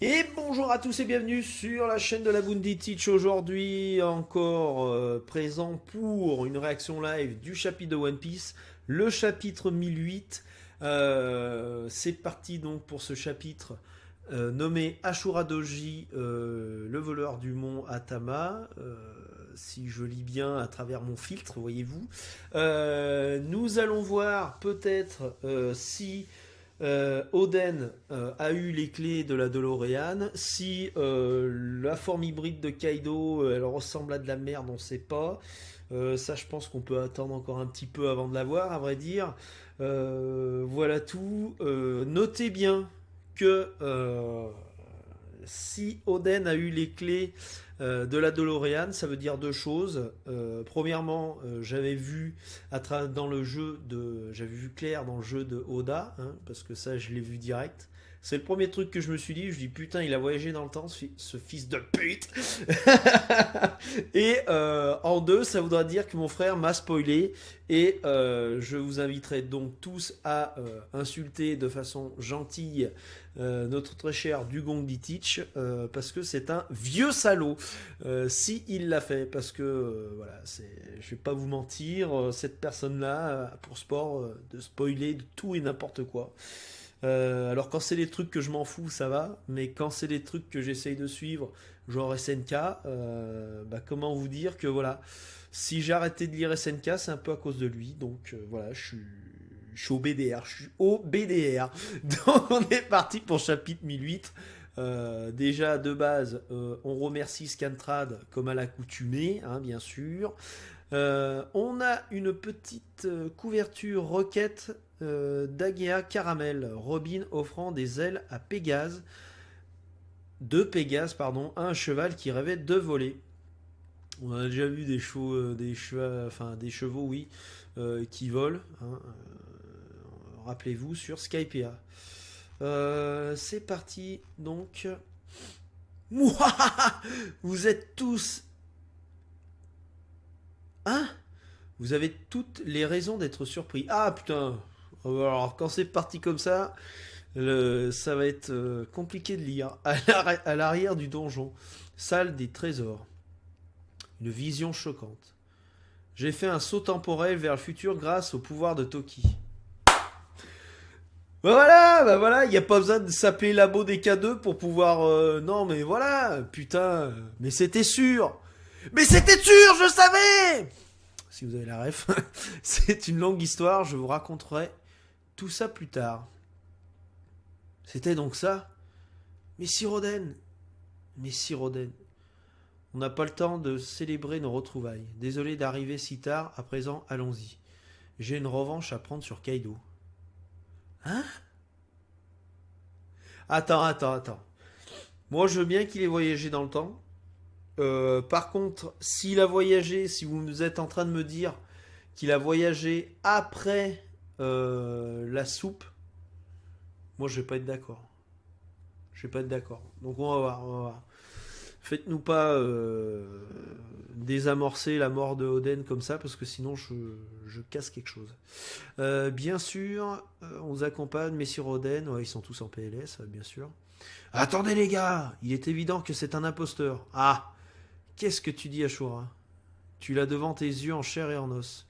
Et bonjour à tous et bienvenue sur la chaîne de la Bundy Teach. Aujourd'hui encore présent pour une réaction live du chapitre de One Piece, le chapitre 1008. C'est parti donc pour ce chapitre nommé Ashura Doji, le voleur du mont Atama. Si je lis bien à travers mon filtre, voyez-vous. Nous allons voir peut-être si Oden a eu les clés de la DeLorean. Si la forme hybride de Kaido, elle ressemble à de la merde, on ne sait pas. Ça, je pense qu'on peut attendre encore un petit peu avant de la voir, à vrai dire. Voilà tout. Notez bien que si Oden a eu les clés de la DeLorean, ça veut dire deux choses. Premièrement, j'avais vu dans le jeu j'avais vu Claire dans le jeu de Oda, hein, parce que ça, je l'ai vu direct. C'est le premier truc que je me suis dit. Je dis putain, il a voyagé dans le temps, ce fils de pute. Et en deux, ça voudra dire que mon frère m'a spoilé. Et je vous inviterai donc tous à insulter de façon gentille notre très cher Dugong Ditich, parce que c'est un vieux salaud. Si il l'a fait, parce que voilà, je vais pas vous mentir, cette personne-là a pour sport de spoiler de tout et n'importe quoi. Alors quand c'est des trucs que je m'en fous, ça va, mais quand c'est des trucs que j'essaye de suivre, genre SNK, bah comment vous dire que voilà, si j'ai arrêté de lire SNK, c'est un peu à cause de lui, donc voilà, je suis au BDR, je suis au BDR. Donc on est parti pour chapitre 1008. Déjà de base, on remercie Scantrad comme à l'accoutumée, hein, bien sûr. On a une petite couverture requête d'Agea Caramel, Robin offrant des ailes à Pégase, de Pégase, pardon, à un cheval qui rêvait de voler. On a déjà vu des chevaux, oui, qui volent, hein, rappelez-vous, sur Skypea. C'est parti, donc. Mouah, vous êtes tous. Hein? Vous avez toutes les raisons d'être surpris. Ah putain! Alors, quand c'est parti comme ça, ça va être compliqué de lire. À l'arrière du donjon, salle des trésors. Une vision choquante. J'ai fait un saut temporel vers le futur grâce au pouvoir de Toki. Bah voilà, il n'y a pas besoin de s'appeler Labo des K2 pour pouvoir... non mais voilà, putain, mais c'était sûr. Mais c'était sûr, je savais. Si vous avez la ref. C'est une longue histoire, je vous raconterai tout ça plus tard. C'était donc ça. Mais Siroden, mais Siroden, on n'a pas le temps de célébrer nos retrouvailles. Désolé d'arriver si tard, à présent allons-y. J'ai une revanche à prendre sur Kaido. Hein? Attends. Moi je veux bien qu'il ait voyagé dans le temps. Par contre, s'il a voyagé, si vous êtes en train de me dire qu'il a voyagé après la soupe, moi je vais pas être d'accord. Je vais pas être d'accord. Donc on va voir. Faites-nous pas désamorcer la mort de Oden comme ça, parce que sinon je casse quelque chose. Bien sûr, on vous accompagne, Messire Oden, ouais, ils sont tous en PLS, bien sûr. Attendez les gars, il est évident que c'est un imposteur. Ah, qu'est-ce que tu dis Ashura? Tu l'as devant tes yeux en chair et en os.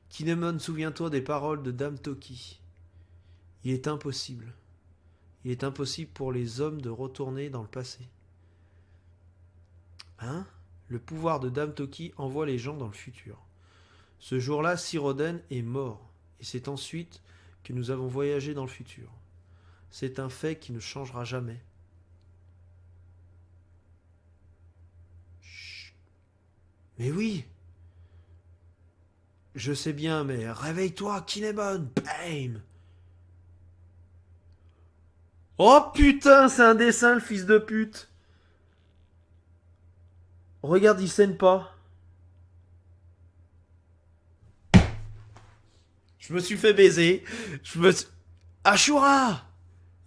Kinemon, souviens-toi des paroles de Dame Toki. Il est impossible. Il est impossible pour les hommes de retourner dans le passé. Hein? Le pouvoir de Dame Toki envoie les gens dans le futur. Ce jour-là, Siroden est mort, et c'est ensuite que nous avons voyagé dans le futur. C'est un fait qui ne changera jamais. Chut. Mais oui, je sais bien, mais réveille-toi, Kinemon, bam! Oh putain, c'est un dessin, le fils de pute! Regarde, il saigne pas. Je me suis fait baiser. Je me suis... Ashura!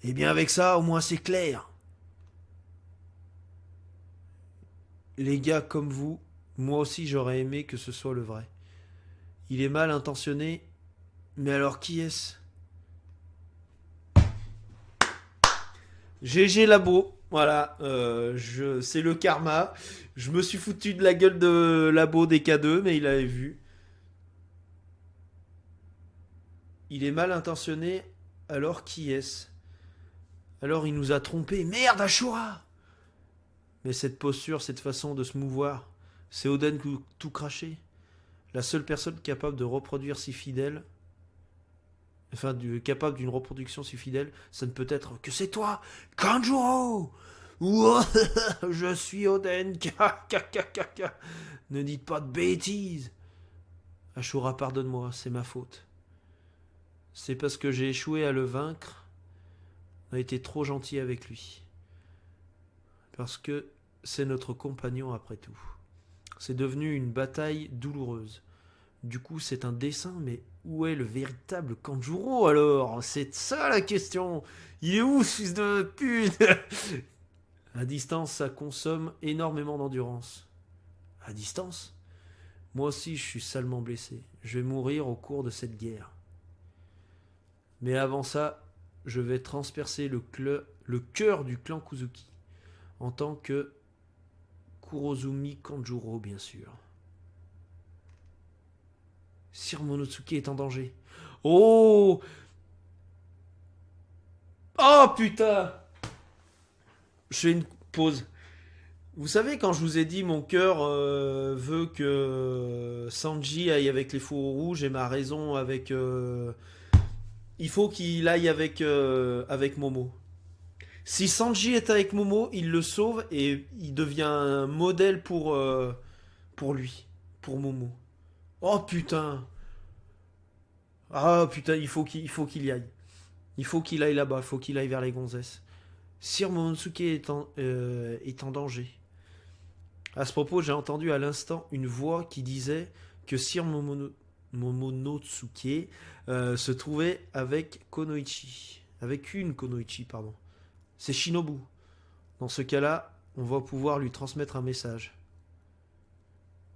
Eh bien, avec ça, au moins c'est clair. Les gars comme vous, moi aussi j'aurais aimé que ce soit le vrai. Il est mal intentionné, mais alors qui est-ce? GG Labo. Voilà, c'est le karma. Je me suis foutu de la gueule de Labo des K2, mais il avait vu. Il est mal intentionné, alors qui est-ce? Alors il nous a trompés. Merde, Ashura! Mais cette posture, cette façon de se mouvoir, c'est Oden qui tout craché. La seule personne capable de reproduire si fidèle, capable d'une reproduction si fidèle, ça ne peut être que c'est toi, Kanjuro! Ouah, je suis Oden. Ne dites pas de bêtises. Ashura, pardonne-moi, c'est ma faute. C'est parce que j'ai échoué à le vaincre. On a été trop gentil avec lui. Parce que c'est notre compagnon après tout. C'est devenu une bataille douloureuse. Du coup, c'est un dessin, mais où est le véritable Kanjuro alors? C'est ça la question. Il est où, fils de pute? À distance, ça consomme énormément d'endurance. À distance? Moi aussi, je suis salement blessé. Je vais mourir au cours de cette guerre. Mais avant ça, je vais transpercer le cœur du clan Kuzuki. En tant que Kurozumi Kanjuro, bien sûr. Sir Momonosuke est en danger. Oh! Oh putain! Je fais une pause. Vous savez, quand je vous ai dit mon cœur veut que Sanji aille avec les fourreaux rouges et ma raison avec... il faut qu'il aille avec Momo. Si Sanji est avec Momo, il le sauve et il devient un modèle pour lui, pour Momo. Oh putain! Ah putain, il faut qu'il y aille. Il faut qu'il aille là-bas, il faut qu'il aille vers les gonzesses. Sir Momonosuke est en danger. À ce propos, j'ai entendu à l'instant une voix qui disait que Sir Momonosuke se trouvait avec Konoichi. Avec une Konoichi, pardon. C'est Shinobu. Dans ce cas-là, on va pouvoir lui transmettre un message.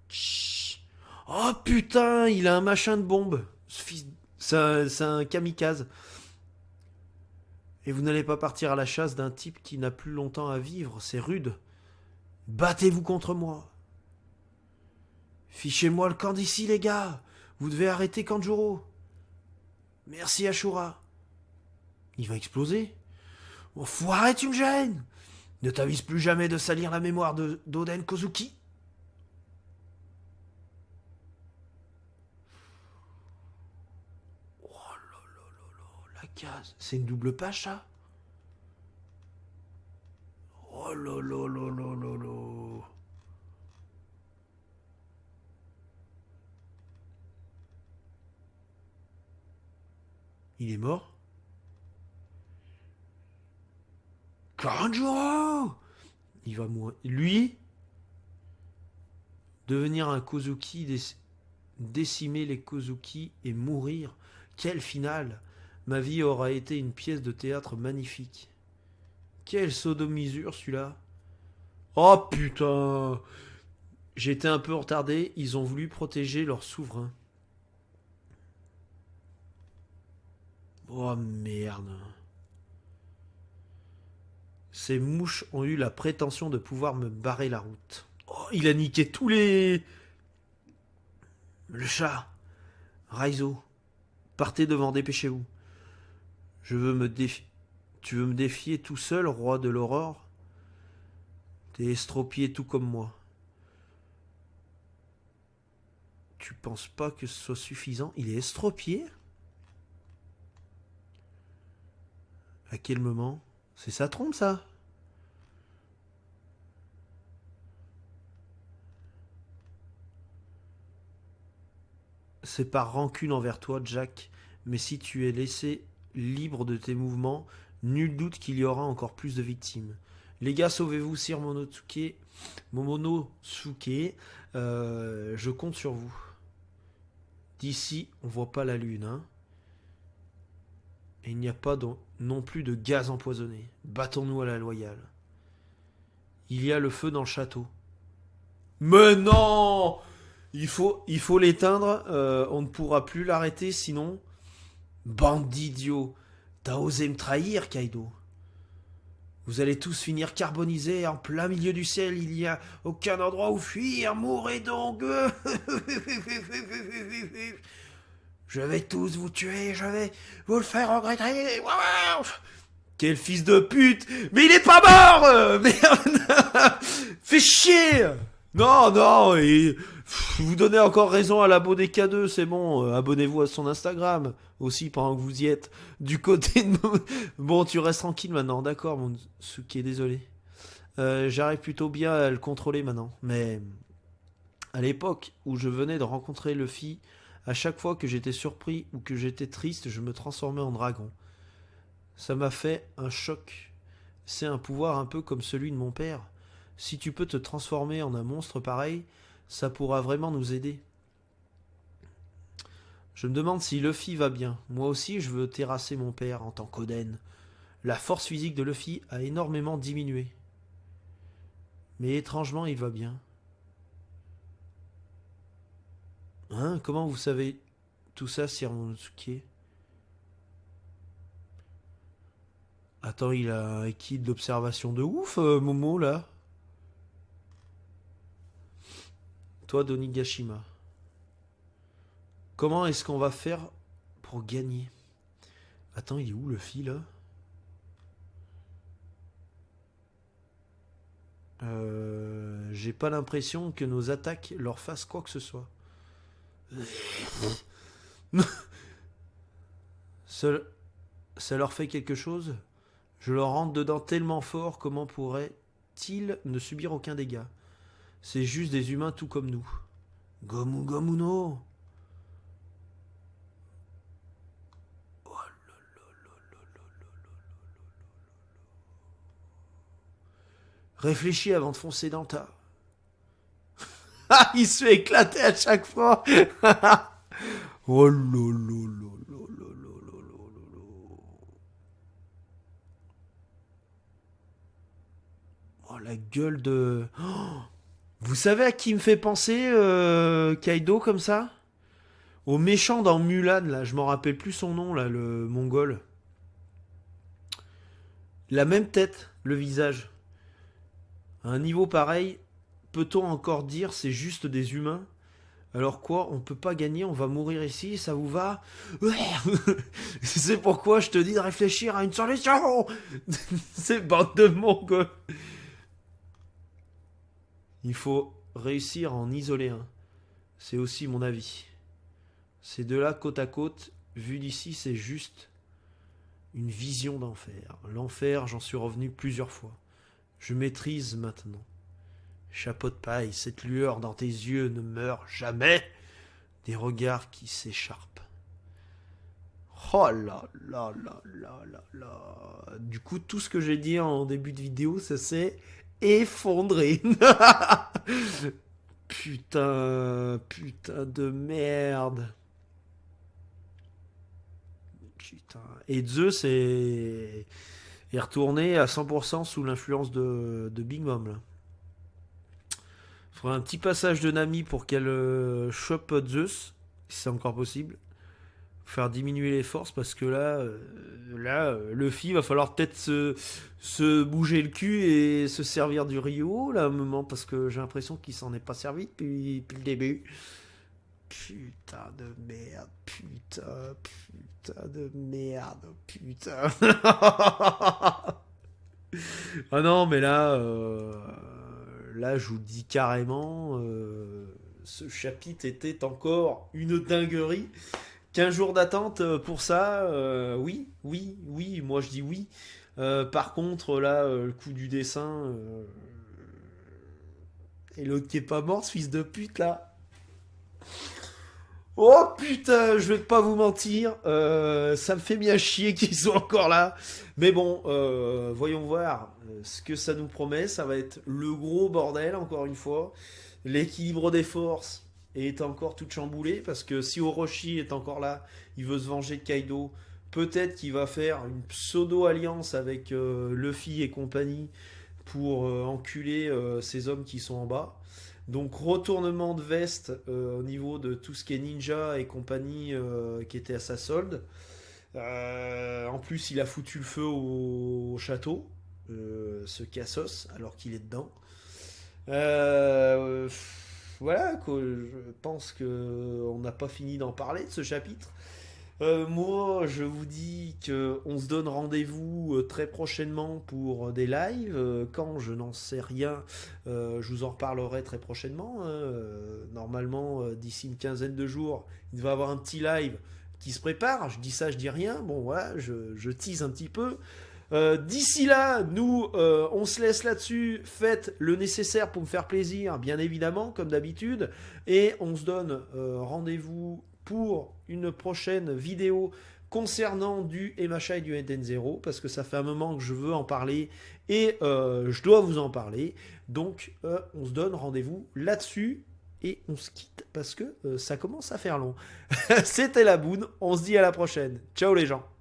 Chut. Oh putain, il a un machin de bombe. C'est un kamikaze. Et vous n'allez pas partir à la chasse d'un type qui n'a plus longtemps à vivre, c'est rude. Battez-vous contre moi. Fichez-moi le camp d'ici, les gars. Vous devez arrêter Kanjuro. Merci, Ashura. Il va exploser. Oh, foiré, tu me gênes. Ne t'avise plus jamais de salir la mémoire d'Oden Kozuki. Oh là là là là, la case. C'est une double page, ça? Oh là là là là là là. Il est mort? Kanjuro! Il va mourir. Lui, devenir un Kozuki, décimer les Kozuki et mourir. Quel final! Ma vie aura été une pièce de théâtre magnifique. Quelle sodomisure celui-là! Oh putain! J'étais un peu retardé, ils ont voulu protéger leur souverain. Oh merde. Ces mouches ont eu la prétention de pouvoir me barrer la route. Oh, il a niqué tous les... Le chat. Raizo. Partez devant, dépêchez-vous. Je veux me défier. Tu veux me défier tout seul, roi de l'aurore? T'es estropié tout comme moi. Tu penses pas que ce soit suffisant? Il est estropié? À quel moment? C'est sa trompe, ça? C'est par rancune envers toi, Jack, mais si tu es laissé libre de tes mouvements, nul doute qu'il y aura encore plus de victimes. Les gars, sauvez-vous, Sir Momonosuke. Je compte sur vous. D'ici, on voit pas la lune, hein. Et il n'y a pas non plus de gaz empoisonné. Battons-nous à la loyale. Il y a le feu dans le château. Mais non! Il faut l'éteindre. On ne pourra plus l'arrêter, sinon... Bande d'idiots. T'as osé me trahir, Kaido. Vous allez tous finir carbonisés en plein milieu du ciel. Il n'y a aucun endroit où fuir. Mourrez donc. Je vais tous vous tuer. Je vais vous le faire regretter. Quel fils de pute. Mais il est pas mort. Merde. Fais chier. Non, non. Vous donnez encore raison à l'abo des K2. C'est bon. Abonnez-vous à son Instagram aussi pendant que vous y êtes. Du côté de... Bon, tu restes tranquille maintenant. D'accord, mon Suki, désolé. J'arrive plutôt bien à le contrôler maintenant. Mais à l'époque où je venais de rencontrer Luffy, à chaque fois que j'étais surpris ou que j'étais triste, je me transformais en dragon. Ça m'a fait un choc. C'est un pouvoir un peu comme celui de mon père. Si tu peux te transformer en un monstre pareil, ça pourra vraiment nous aider. Je me demande si Luffy va bien. Moi aussi, je veux terrasser mon père en tant qu'Oden. La force physique de Luffy a énormément diminué. Mais étrangement, il va bien. Hein? Comment vous savez tout ça, Sir Momonosuke? Attends, il a acquis de l'observation de ouf, Momo, là. Toi, Donigashima. Comment est-ce qu'on va faire pour gagner? Attends, il est où, Luffy, là? J'ai pas l'impression que nos attaques leur fassent quoi que ce soit. Ça leur fait quelque chose? Je leur rentre dedans tellement fort, comment pourraient-ils ne subir aucun dégât? C'est juste des humains tout comme nous. Gomu Gomu no. Réfléchis avant de foncer dans le tas. Ah, il se fait éclater à chaque fois. Oh lolo. Oh la gueule de... Oh, vous savez à qui me fait penser Kaido comme ça? Au méchant dans Mulan, là, je m'en rappelle plus son nom, là, le mongol. La même tête, le visage. À un niveau pareil, peut-on encore dire c'est juste des humains? Alors quoi, on peut pas gagner, on va mourir ici, ça vous va? C'est pourquoi je te dis de réfléchir à une solution. C'est bande de mongols. Il faut réussir à en isoler un. C'est aussi mon avis. Ces deux-là, côte à côte, vu d'ici, c'est juste une vision d'enfer. L'enfer, j'en suis revenu plusieurs fois. Je maîtrise maintenant. Chapeau de paille, cette lueur dans tes yeux ne meurt jamais. Des regards qui s'écharpent. Oh là là là là là là. Du coup, tout ce que j'ai dit en début de vidéo, ça s'est effondré. Putain de merde. Putain. Et Zeus est retourné à 100% sous l'influence de Big Mom, là. Faudrait un petit passage de Nami pour qu'elle chope Zeus, si c'est encore possible. Faire diminuer les forces parce que là, Luffy va falloir peut-être se bouger le cul et se servir du Rio là un moment parce que j'ai l'impression qu'il s'en est pas servi depuis le début. Putain de merde, putain de merde, putain. Ah non, mais là, je vous le dis carrément, ce chapitre était encore une dinguerie. 15 jours d'attente pour ça, oui, moi je dis oui. Par contre, là, le coup du dessin, et l'autre qui est pas mort, ce fils de pute là. Oh putain, je vais pas vous mentir, ça me fait bien chier qu'ils soient encore là. Mais bon, voyons voir ce que ça nous promet. Ça va être le gros bordel, encore une fois. L'équilibre des forces est encore tout chamboulé, parce que si Orochi est encore là, il veut se venger de Kaido. Peut-être qu'il va faire une pseudo-alliance avec Luffy et compagnie pour enculer ces hommes qui sont en bas. Donc retournement de veste au niveau de tout ce qui est ninja et compagnie qui était à sa solde. En plus, il a foutu le feu au château. ce Cassos alors qu'il est dedans. Euh, voilà, quoi, je pense que on n'a pas fini d'en parler de ce chapitre. Moi, je vous dis que on se donne rendez-vous très prochainement pour des lives. Quand, je n'en sais rien. Je vous en reparlerai très prochainement, hein. Normalement, d'ici une quinzaine de jours, il va y avoir un petit live qui se prépare. Je dis ça, je dis rien. Bon, voilà, je tease un petit peu. D'ici là, nous, on se laisse là-dessus. Faites le nécessaire pour me faire plaisir, bien évidemment, comme d'habitude. Et on se donne rendez-vous pour une prochaine vidéo concernant du MHA et du NN0, parce que ça fait un moment que je veux en parler et je dois vous en parler. Donc, on se donne rendez-vous là-dessus. Et on se quitte parce que ça commence à faire long. C'était la Boune. On se dit à la prochaine. Ciao les gens.